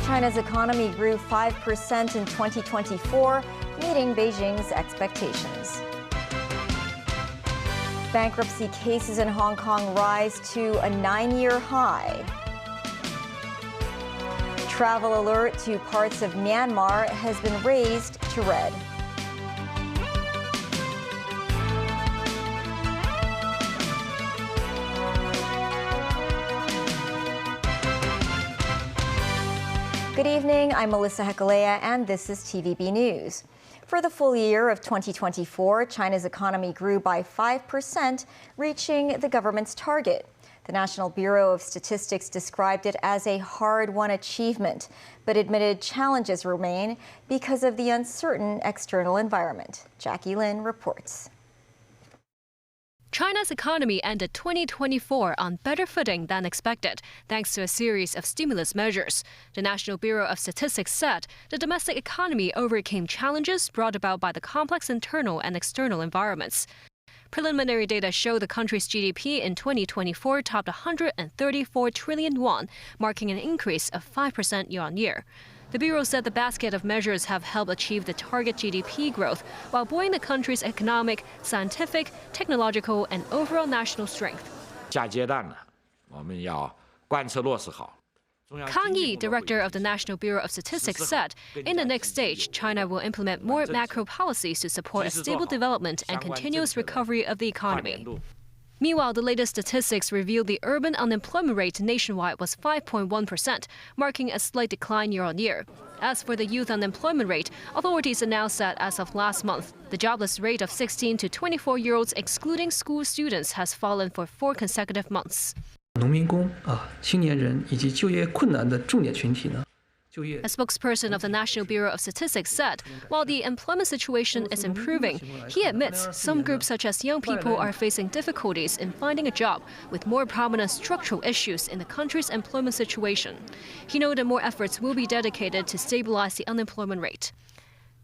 China's economy grew 5% in 2024, meeting Beijing's expectations. Bankruptcy cases in Hong Kong rise to a 9-year high. Travel alert to parts of Myanmar has been raised to red. Good evening, I'm Melissa Hekalea, and this is TVB News. For the full year of 2024, China's economy grew by 5%, reaching the government's target. The National Bureau of Statistics described it as a hard-won achievement, but admitted challenges remain because of the uncertain external environment. Jackie Lin reports. China's economy ended 2024 on better footing than expected, thanks to a series of stimulus measures. The National Bureau of Statistics said the domestic economy overcame challenges brought about by the complex internal and external environments. Preliminary data show the country's GDP in 2024 topped 134 trillion won, marking an increase of 5% year-on-year. The Bureau said the basket of measures have helped achieve the target GDP growth while buoying the country's economic, scientific, technological, and overall national strength. 下阶段呢，我们要贯彻落实好。 Kang Yi, director of the National Bureau of Statistics, said in the next stage, China will implement more macro policies to support a stable development and continuous recovery of the economy. Meanwhile, the latest statistics revealed the urban unemployment rate nationwide was 5.1%, marking a slight decline year-on-year. As for the youth unemployment rate, authorities announced that as of last month, the jobless rate of 16 to 24-year-olds, excluding school students, has fallen for 4 consecutive months. 农民工青年人以及就业困难的重点群体呢？ A spokesperson of the National Bureau of Statistics said, while the employment situation is improving, he admits some groups such as young people are facing difficulties in finding a job, with more prominent structural issues in the country's employment situation. He noted more efforts will be dedicated to stabilize the unemployment rate.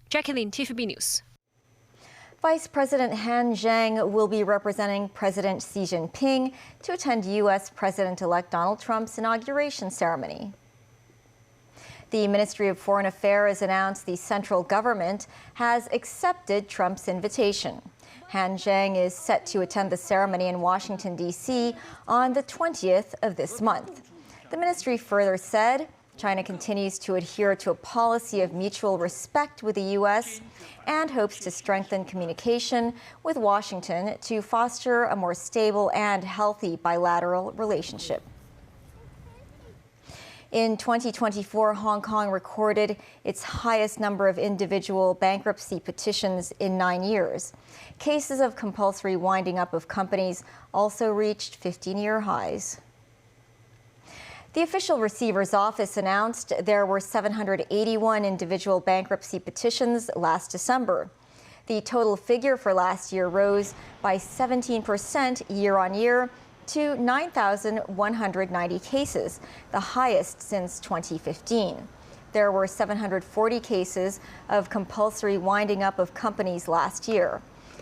Jacqueline, TVB News. Vice President Han Zheng will be representing President Xi Jinping to attend U.S. President-elect Donald Trump's inauguration ceremony. The Ministry of Foreign Affairs announced the central government has accepted Trump's invitation. Han Zheng is set to attend the ceremony in Washington, D.C. on the 20th of this month. The ministry further said China continues to adhere to a policy of mutual respect with the U.S. and hopes to strengthen communication with Washington to foster a more stable and healthy bilateral relationship. In 2024, Hong Kong recorded its highest number of individual bankruptcy petitions in 9 years. Cases of compulsory winding up of companies also reached 15-year highs. The official receiver's office announced there were 781 individual bankruptcy petitions last December. The total figure for last year rose by 17% year-on-year to 9,190 cases, the highest since 2015. There were 740 cases of compulsory winding up of companies last year.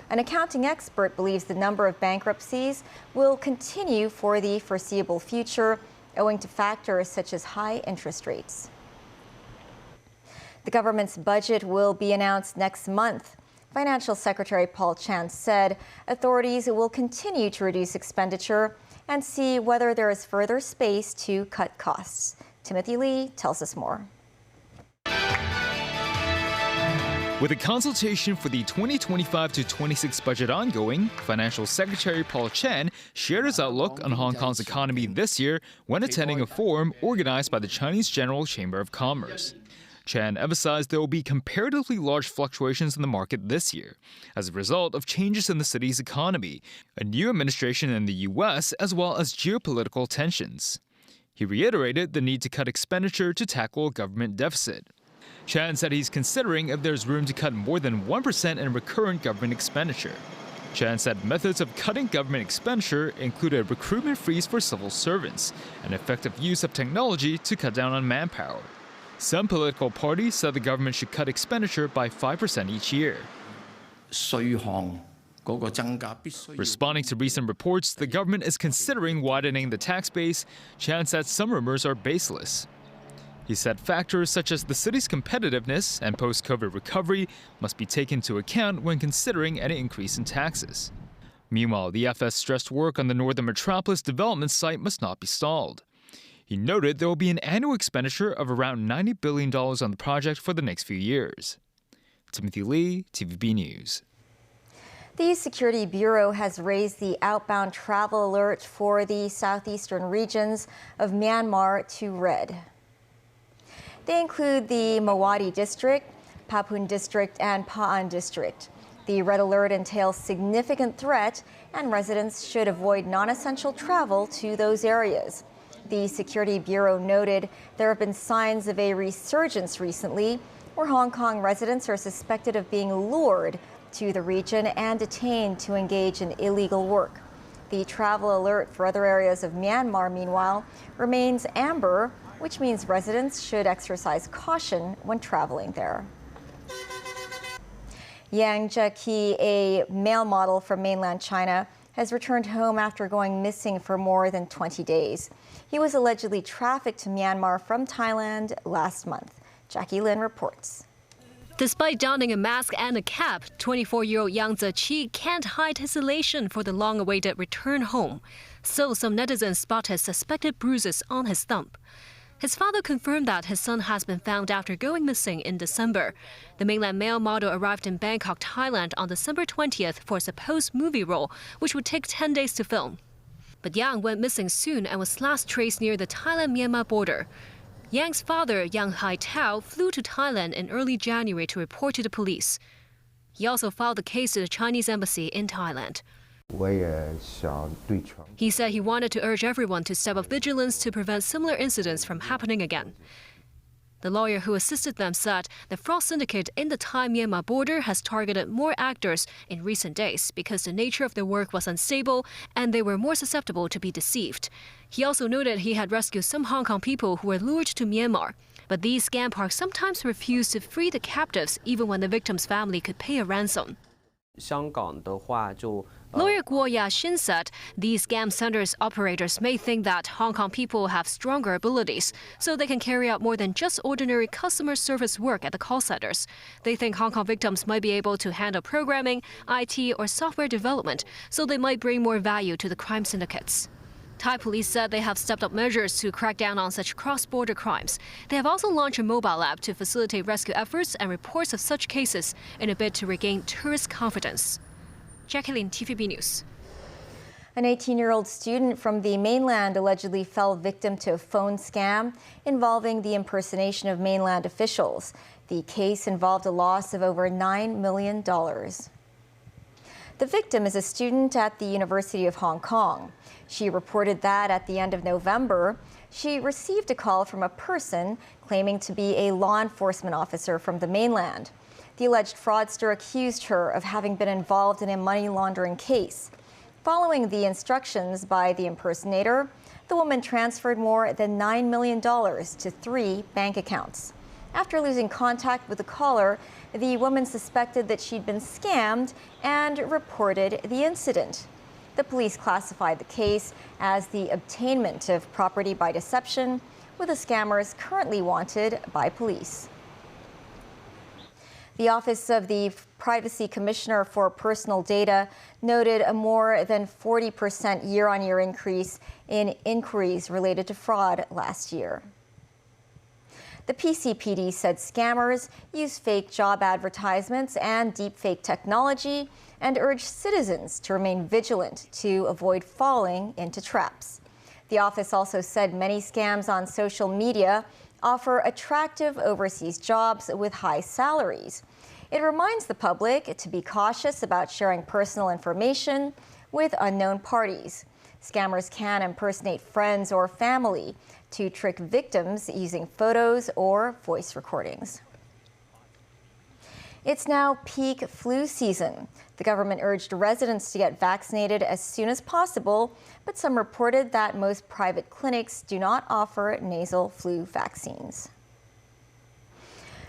An accounting expert believes the number of bankruptcies will continue for the foreseeable future, owing to factors such as high interest rates. The government's budget will be announced next month. Financial Secretary Paul Chan said authorities will continue to reduce expenditure and see whether there is further space to cut costs. Timothy Lee tells us more. With a consultation for the 2025-26 budget ongoing, Financial Secretary Paul Chan shared his outlook on Hong Kong's economy this year when attending a forum organized by the Chinese General Chamber of Commerce. Chan emphasized there will be comparatively large fluctuations in the market this year as a result of changes in the city's economy, a new administration in the U.S., as well as geopolitical tensions. He reiterated the need to cut expenditure to tackle a government deficit. Chan said he's considering if there's room to cut more than 1% in recurrent government expenditure. Chan said methods of cutting government expenditure include a recruitment freeze for civil servants and effective use of technology to cut down on manpower. Some political parties said the government should cut expenditure by 5% each year. 稅項 Responding to recent reports, the government is considering widening the tax base, chance that some rumors are baseless. He said factors such as the city's competitiveness and post-COVID recovery must be taken into account when considering any increase in taxes. Meanwhile, the FS stressed work on the Northern Metropolis development site must not be stalled. He noted there will be an annual expenditure of around $90 billion on the project for the next few years. Timothy Lee, TVB News. The Security Bureau has raised the outbound travel alert for the southeastern regions of Myanmar to red. They include the Mawadi District, Papun District, and Pa'an District. The red alert entails significant threat, and residents should avoid non-essential travel to those areas. The Security Bureau noted there have been signs of a resurgence recently, where Hong Kong residents are suspected of being lured to the region and detained to engage in illegal work. The travel alert for other areas of Myanmar, meanwhile, remains amber, which means residents should exercise caution when traveling there. Yang Jieqi, a male model from mainland China, has returned home after going missing for more than 20 days. He was allegedly trafficked to Myanmar from Thailand last month. Jackie Lin reports. Despite donning a mask and a cap, 24-year-old Yang Jieqi can't hide his elation for the long-awaited return home. So some netizens spotted suspected bruises on his thumb. His father confirmed that his son has been found after going missing in December. The mainland male model arrived in Bangkok, Thailand on December 20th for a supposed movie role, which would take 10 days to film. But Yang went missing soon and was last traced near the Thailand-Myanmar border. Yang's father, Yang Hai-Tao, flew to Thailand in early January to report to the police. He also filed the case to the Chinese embassy in Thailand. He said he wanted to urge everyone to step up vigilance to prevent similar incidents from happening again. The lawyer who assisted them said the fraud syndicate in the Thai-Myanmar border has targeted more actors in recent days because the nature of their work was unstable and they were more susceptible to be deceived. He also noted he had rescued some Hong Kong people who were lured to Myanmar. But these scam parks sometimes refuse to free the captives even when the victim's family could pay a ransom. Lawyer Guo Yaxin said these scam centers operators may think that Hong Kong people have stronger abilities, so they can carry out more than just ordinary customer service work at the call centers. They think Hong Kong victims might be able to handle programming, IT, or software development, so they might bring more value to the crime syndicates. Thai police said they have stepped up measures to crack down on such cross-border crimes. They have also launched a mobile app to facilitate rescue efforts and reports of such cases in a bid to regain tourist confidence. Jacqueline, TVB News. An 18-year-old student from the mainland allegedly fell victim to a phone scam involving the impersonation of mainland officials. The case involved a loss of over $9 million. The victim is a student at the University of Hong Kong. She reported that at the end of November, she received a call from a person claiming to be a law enforcement officer from the mainland. The alleged fraudster accused her of having been involved in a money laundering case. Following the instructions by the impersonator, the woman transferred more than $9 million to 3 bank accounts. After losing contact with the caller, the woman suspected that she'd been scammed and reported the incident. The police classified the case as the obtainment of property by deception, with the scammers currently wanted by police. The Office of the Privacy Commissioner for Personal Data noted a more than 40% year-on-year increase in inquiries related to fraud last year. The PCPD said scammers use fake job advertisements and deepfake technology and urged citizens to remain vigilant to avoid falling into traps. The office also said many scams on social media offer attractive overseas jobs with high salaries. It reminds the public to be cautious about sharing personal information with unknown parties. Scammers can impersonate friends or family to trick victims using photos or voice recordings. It's now peak flu season. The government urged residents to get vaccinated as soon as possible, but some reported that most private clinics do not offer nasal flu vaccines.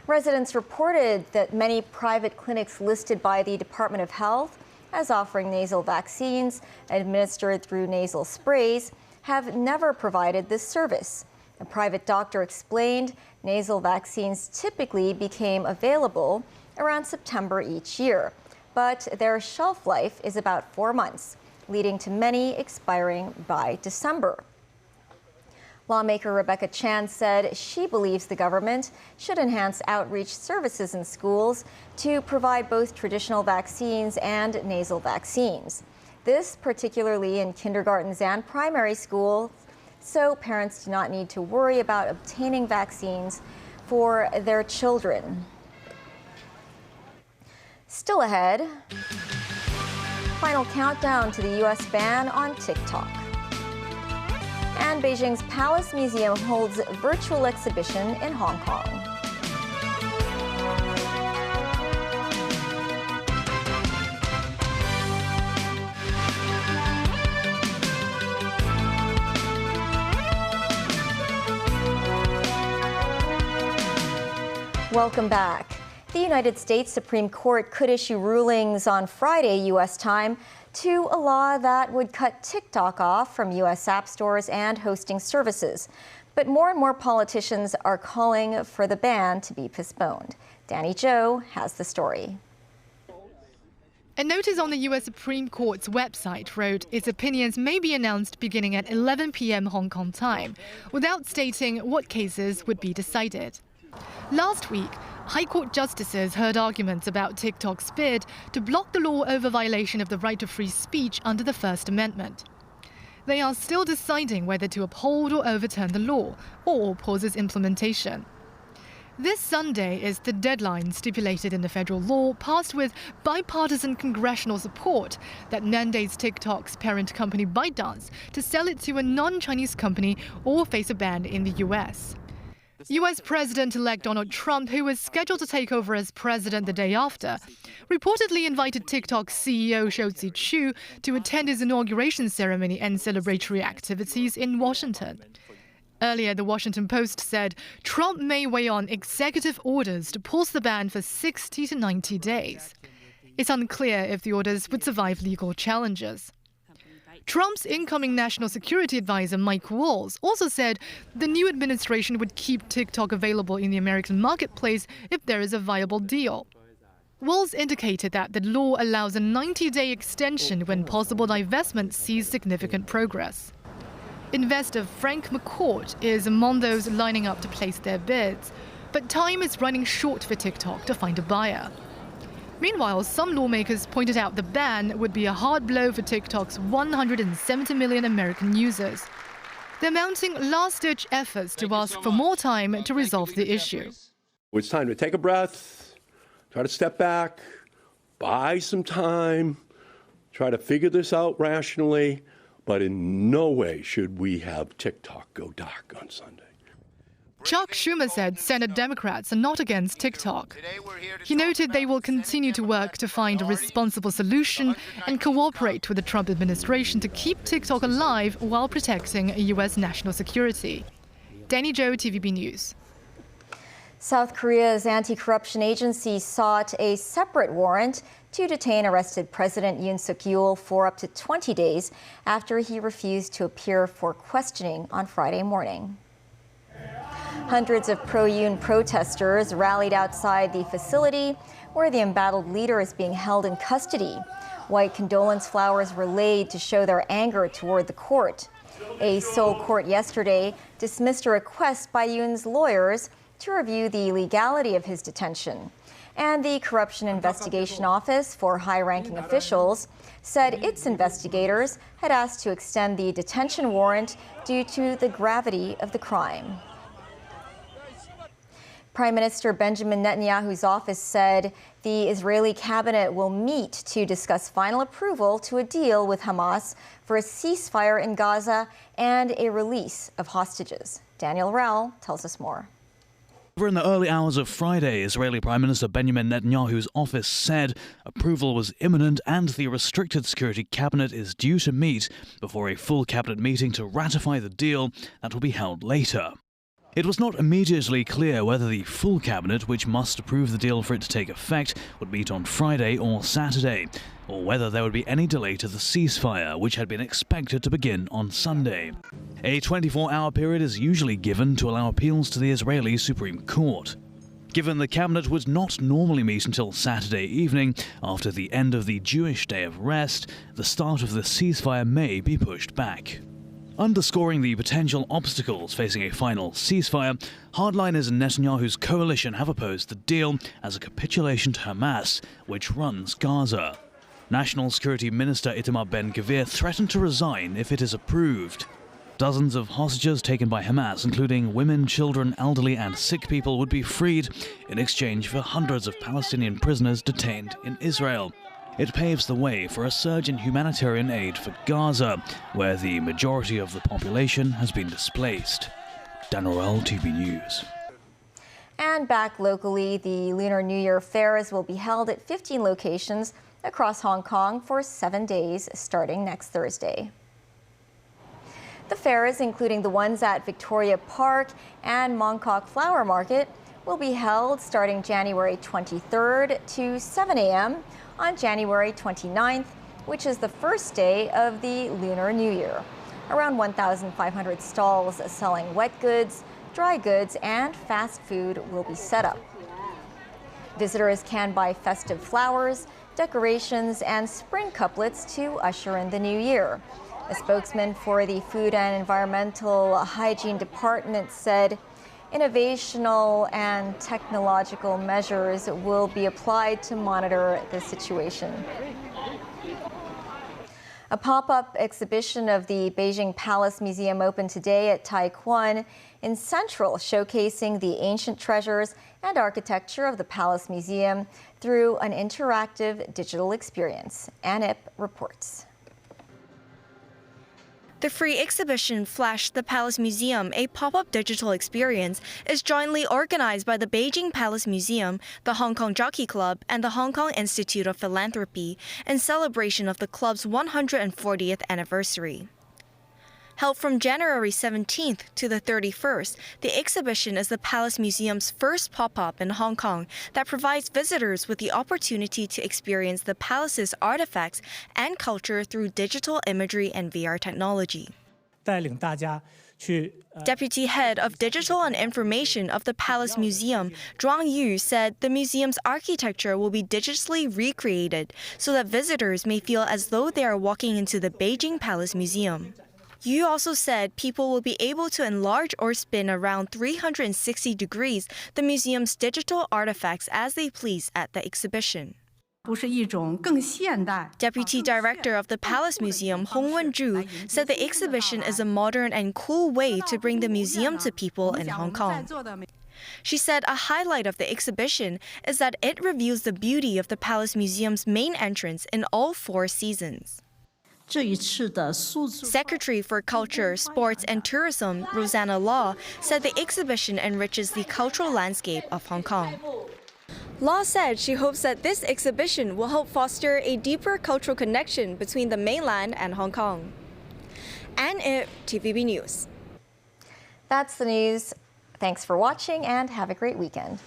Residents reported that many private clinics listed by the Department of Health as offering nasal vaccines administered through nasal sprays have never provided this service. A private doctor explained nasal vaccines typically became available around September each year, but their shelf life is about 4 months, leading to many expiring by December. Lawmaker Rebecca Chan said she believes the government should enhance outreach services in schools to provide both traditional vaccines and nasal vaccines. This particularly in kindergartens and primary schools, so parents do not need to worry about obtaining vaccines for their children. Still ahead, final countdown to the U.S. ban on TikTok. And Beijing's Palace Museum holds virtual exhibition in Hong Kong. Welcome back. The United States Supreme Court could issue rulings on Friday, U.S. time, to a law that would cut TikTok off from U.S. app stores and hosting services. But more and more politicians are calling for the ban to be postponed. Danny Zhou has the story. A notice on the U.S. Supreme Court's website wrote its opinions may be announced beginning at 11 p.m. Hong Kong time, without stating what cases would be decided. Last week, High Court justices heard arguments about TikTok's bid to block the law over violation of the right to free speech under the First Amendment. They are still deciding whether to uphold or overturn the law or pause its implementation. This Sunday is the deadline stipulated in the federal law passed with bipartisan congressional support that mandates TikTok's parent company ByteDance to sell it to a non-Chinese company or face a ban in the U.S. U.S. President-elect Donald Trump, who was scheduled to take over as president the day after, reportedly invited TikTok's CEO Shou Zi-Chew to attend his inauguration ceremony and celebratory activities in Washington. Earlier, the Washington Post said Trump may weigh on executive orders to pause the ban for 60 to 90 days. It's unclear if the orders would survive legal challenges. Trump's incoming national security advisor, Mike Waltz, also said the new administration would keep TikTok available in the American marketplace if there is a viable deal. Waltz indicated that the law allows a 90-day extension when possible divestment sees significant progress. Investor Frank McCourt is among those lining up to place their bids, but time is running short for TikTok to find a buyer. Meanwhile, some lawmakers pointed out the ban would be a hard blow for TikTok's 170 million American users. They're mounting last-ditch efforts to ask for more time to resolve the issue. It's time to take a breath, try to step back, buy some time, try to figure this out rationally, but in no way should we have TikTok go dark on Sunday. Chuck Schumer said Senate Democrats are not against TikTok. He noted they will continue to work to find a responsible solution and cooperate with the Trump administration to keep TikTok alive while protecting U.S. national security. Danny Zhou, TVB News. South Korea's anti-corruption agency sought a separate warrant to detain arrested President Yoon Suk-yeol for up to 20 days after he refused to appear for questioning on Friday morning. Hundreds of pro-Yoon protesters rallied outside the facility where the embattled leader is being held in custody. White condolence flowers were laid to show their anger toward the court. A Seoul court yesterday dismissed a request by Yoon's lawyers to review the legality of his detention. And the Corruption Investigation Office for high-ranking officials said its investigators had asked to extend the detention warrant due to the gravity of the crime. Prime Minister Benjamin Netanyahu's office said the Israeli cabinet will meet to discuss final approval to a deal with Hamas for a ceasefire in Gaza and a release of hostages. Daniel Rell tells us more. In the early hours of Friday, Israeli Prime Minister Benjamin Netanyahu's office said approval was imminent and the restricted security cabinet is due to meet before a full cabinet meeting to ratify the deal that will be held later. It was not immediately clear whether the full cabinet, which must approve the deal for it to take effect, would meet on Friday or Saturday, or whether there would be any delay to the ceasefire, which had been expected to begin on Sunday. A 24-hour period is usually given to allow appeals to the Israeli Supreme Court. Given the cabinet would not normally meet until Saturday evening, after the end of the Jewish Day of Rest, the start of the ceasefire may be pushed back. Underscoring the potential obstacles facing a final ceasefire, hardliners in Netanyahu's coalition have opposed the deal as a capitulation to Hamas, which runs Gaza. National Security Minister Itamar Ben-Gvir threatened to resign if it is approved. Dozens of hostages taken by Hamas, including women, children, elderly and sick people, would be freed in exchange for hundreds of Palestinian prisoners detained in Israel. It paves the way for a surge in humanitarian aid for Gaza, where the majority of the population has been displaced. Dan Orell, TV News. And back locally, the Lunar New Year fairs will be held at 15 locations across Hong Kong for 7 days, starting next Thursday. The fairs, including the ones at Victoria Park and Mong Kok Flower Market, will be held starting January 23rd to 7 a.m. on January 29th, which is the first day of the Lunar New Year. Around 1,500 stalls selling wet goods, dry goods, and fast food will be set up. Visitors can buy festive flowers, decorations, and spring couplets to usher in the new year. A spokesman for the Food and Environmental Hygiene Department said innovational and technological measures will be applied to monitor the situation. A pop-up exhibition of the Beijing Palace Museum opened today at Tai Kwun in Central, showcasing the ancient treasures and architecture of the Palace Museum through an interactive digital experience. Anip reports. The free exhibition Flash the Palace Museum, a pop-up digital experience, is jointly organized by the Beijing Palace Museum, the Hong Kong Jockey Club, and the Hong Kong Institute of Philanthropy in celebration of the club's 140th anniversary. Held from January 17th to the 31st, the exhibition is the Palace Museum's first pop-up in Hong Kong that provides visitors with the opportunity to experience the palace's artifacts and culture through digital imagery and VR technology. Deputy Head of Digital and Information of the Palace Museum, Zhuang Yu, said the museum's architecture will be digitally recreated so that visitors may feel as though they are walking into the Beijing Palace Museum. Yu also said people will be able to enlarge or spin around 360 degrees the museum's digital artifacts as they please at the exhibition. Deputy Director of the Palace Museum, Hong Wen-ju, said the exhibition is a modern and cool way to bring the museum to people in Hong Kong. She said a highlight of the exhibition is that it reveals the beauty of the Palace Museum's main entrance in all 4 seasons. Secretary for Culture, Sports and Tourism, Rosanna Law, said the exhibition enriches the cultural landscape of Hong Kong. Law said she hopes that this exhibition will help foster a deeper cultural connection between the mainland and Hong Kong. And TVB News. That's the news. Thanks for watching and have a great weekend.